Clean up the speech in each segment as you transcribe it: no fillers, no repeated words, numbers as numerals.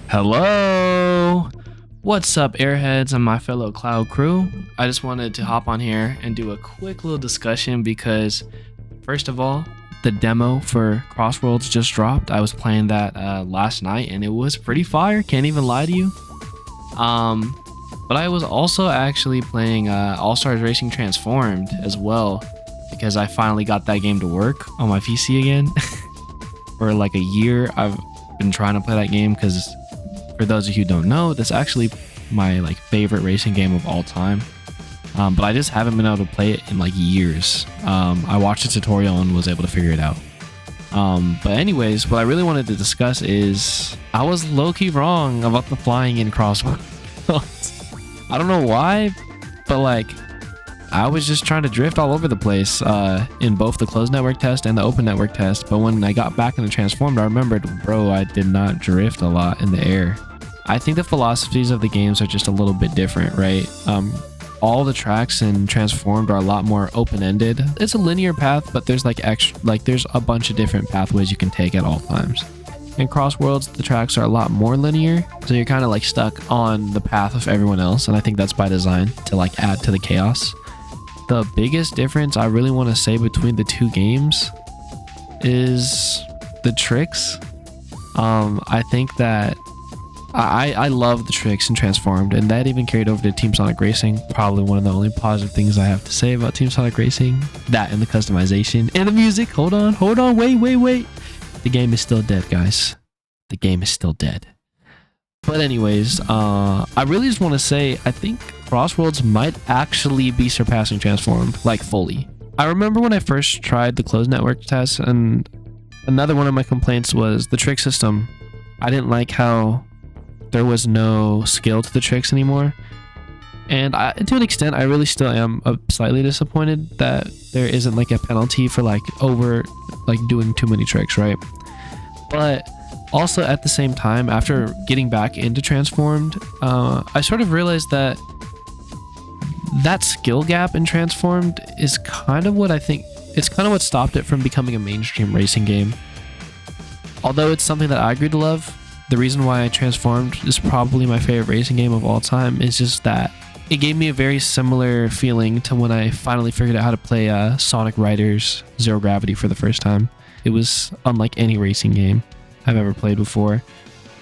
Hello! What's up, airheads and my fellow cloud crew? I just wanted to hop on here and do a quick little discussion because, first of all, the demo for CrossWorlds just dropped. I was playing that last night and it was pretty fire, can't even lie to you. But I was also actually playing All-Stars Racing Transformed as well because I finally got that game to work on my PC again. For like a year, I've been trying to play that game because, for those of you who don't know, that's actually my favorite racing game of all time. But I just haven't been able to play it in years. I watched a tutorial and was able to figure it out. But anyways, what I really wanted to discuss is I was low-key wrong about the flying in CrossWorlds. I don't know why, but I was just trying to drift all over the place in both the closed network test and the open network test. But when I got back into Transformed, I remembered, bro, I did not drift a lot in the air. I think the philosophies of the games are just a little bit different, right? All the tracks in Transformed are a lot more open-ended. It's a linear path, but there's there's a bunch of different pathways you can take at all times. In CrossWorlds, the tracks are a lot more linear, so you're kind of stuck on the path of everyone else, and I think that's by design to add to the chaos. The biggest difference I really want to say between the two games is the tricks. I think that I love the tricks in Transformed, and that even carried over to Team Sonic Racing. Probably one of the only positive things I have to say about Team Sonic Racing. That and the customization and the music. Hold on, wait. The game is still dead, guys. The game is still dead. But anyways, I really just want to say I think CrossWorlds might actually be surpassing Transformed, fully. I remember when I first tried the closed network test, and another one of my complaints was the trick system. I didn't like how there was no skill to the tricks anymore. And to an extent, I really still am slightly disappointed that there isn't a penalty for doing too many tricks, right? But also at the same time, after getting back into Transformed, I sort of realized that skill gap in Transformed is kind of what what stopped it from becoming a mainstream racing game. Although it's something that I grew to love, the reason why Transformed is probably my favorite racing game of all time is just that it gave me a very similar feeling to when I finally figured out how to play Sonic Riders Zero Gravity for the first time. It was unlike any racing game I've ever played before.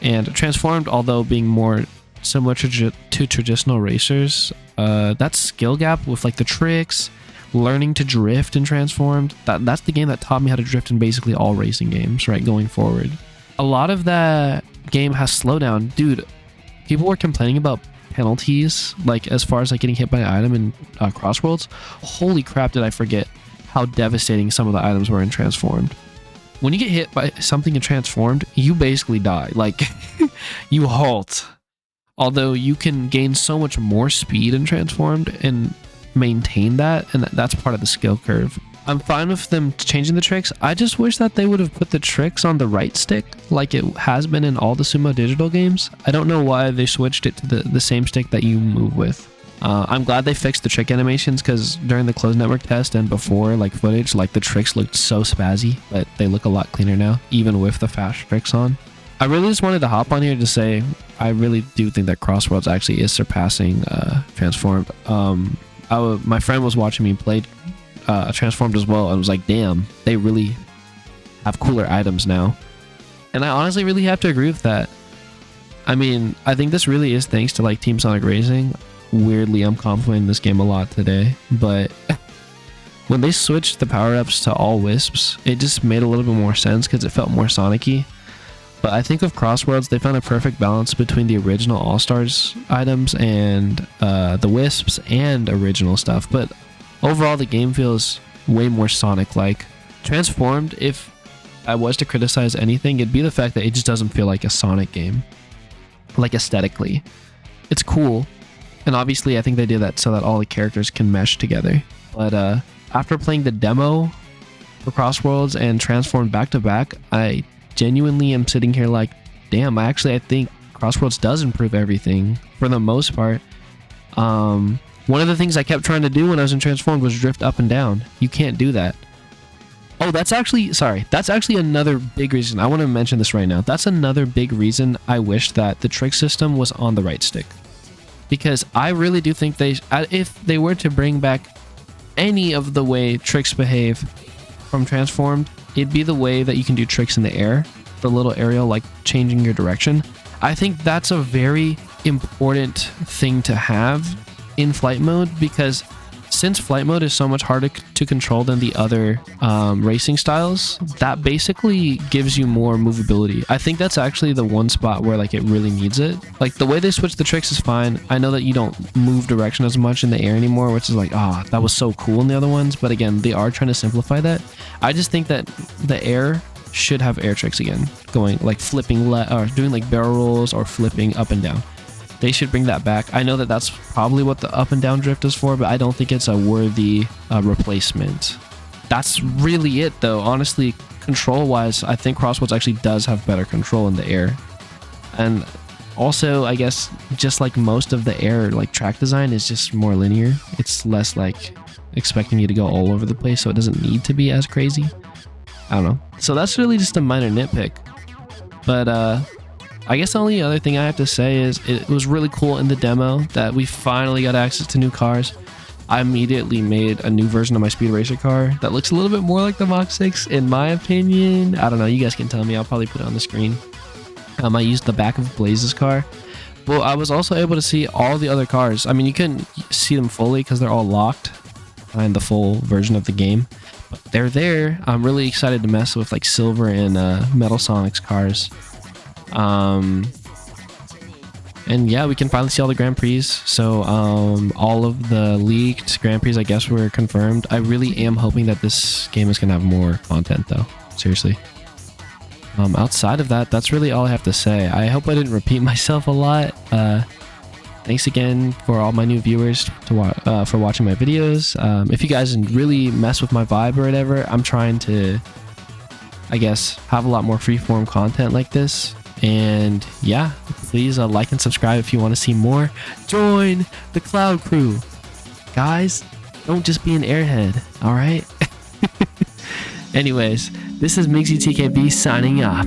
And Transformed, although being more similar to traditional racers, that skill gap with the tricks, learning to drift in Transformed, that's the game that taught me how to drift in basically all racing games, right, going forward. A lot of that game has slowdown. Dude, people were complaining about penalties, as far as getting hit by an item in CrossWorlds. Holy crap, did I forget how devastating some of the items were in Transformed. When you get hit by something in Transformed, you basically die. You halt. Although you can gain so much more speed in Transformed and maintain that, and that's part of the skill curve. I'm fine with them changing the tricks. I just wish that they would have put the tricks on the right stick like it has been in all the Sumo Digital games. I don't know why they switched it to the same stick that you move with. I'm glad they fixed the trick animations because during the closed network test and before footage, the tricks looked so spazzy, but they look a lot cleaner now, even with the fast tricks on. I really just wanted to hop on here to say I really do think that CrossWorlds actually is surpassing Transformed. My friend was watching me play Transformed as well and was like, damn, they really have cooler items now. And I honestly really have to agree with that. I mean, I think this really is thanks to Team Sonic Racing. Weirdly, I'm complimenting this game a lot today, but when they switched the power-ups to all wisps, it just made a little bit more sense because it felt more Sonic-y. But I think with CrossWorlds, they found a perfect balance between the original All-Stars items and the wisps and original stuff. But overall, the game feels way more Sonic-like. Transformed, if I was to criticize anything, it'd be the fact that it just doesn't feel like a Sonic game. Aesthetically. It's cool. And obviously, I think they did that so that all the characters can mesh together. But after playing the demo for CrossWorlds and Transformed back-to-back, I genuinely am sitting here damn, I think CrossWorlds does improve everything for the most part. One of the things I kept trying to do when I was in Transformed was drift up and down. You can't do that. Oh, that's actually, sorry, that's actually another big reason. I want to mention this right now. That's another big reason I wish that the trick system was on the right stick. Because I really do think if they were to bring back any of the way tricks behave from Transformed, it'd be the way that you can do tricks in the air. The little aerial, like changing your direction. I think that's a very important thing to have in flight mode, because since flight mode is so much harder to control than the other racing styles, that basically gives you more movability. I think that's actually the one spot where like it really needs it. Like the way they switch the tricks is fine. I know that you don't move direction as much in the air anymore, which is like, that was so cool in the other ones. But again, they are trying to simplify that. I just think that the air should have air tricks again, going like flipping or doing like barrel rolls or flipping up and down. They should bring that back. I know that that's probably what the up and down drift is for, but I don't think it's a worthy replacement. That's really it though. Honestly, control wise, I think CrossWorlds actually does have better control in the air. And also, I guess just like most of the air, like track design is just more linear. It's less like expecting you to go all over the place, so it doesn't need to be as crazy. I don't know. So that's really just a minor nitpick. But I guess the only other thing I have to say is it was really cool in the demo that we finally got access to new cars. I immediately made a new version of my Speed Racer car that looks a little bit more like the Mach 6 in my opinion. I don't know, you guys can tell me. I'll probably put it on the screen. I used the back of Blaze's car. Well, I was also able to see all the other cars. I mean, you couldn't see them fully because they're all locked behind the full version of the game. But they're there. I'm really excited to mess with like Silver and Metal Sonic's cars. And yeah, we can finally see all the Grand Prix. So all of the leaked Grand Prix, I guess, were confirmed. I really am hoping that this game is going to have more content though. Seriously. Outside of that, that's really all I have to say. I hope I didn't repeat myself a lot. Thanks again for all my new viewers for watching my videos. If you guys really mess with my vibe or whatever, I'm trying to, I guess, have a lot more freeform content like this. And yeah, please like and subscribe if you want to see more. Join the Cloud Crew. Guys, don't just be an airhead, alright? Anyways, this is McZeTKB signing off.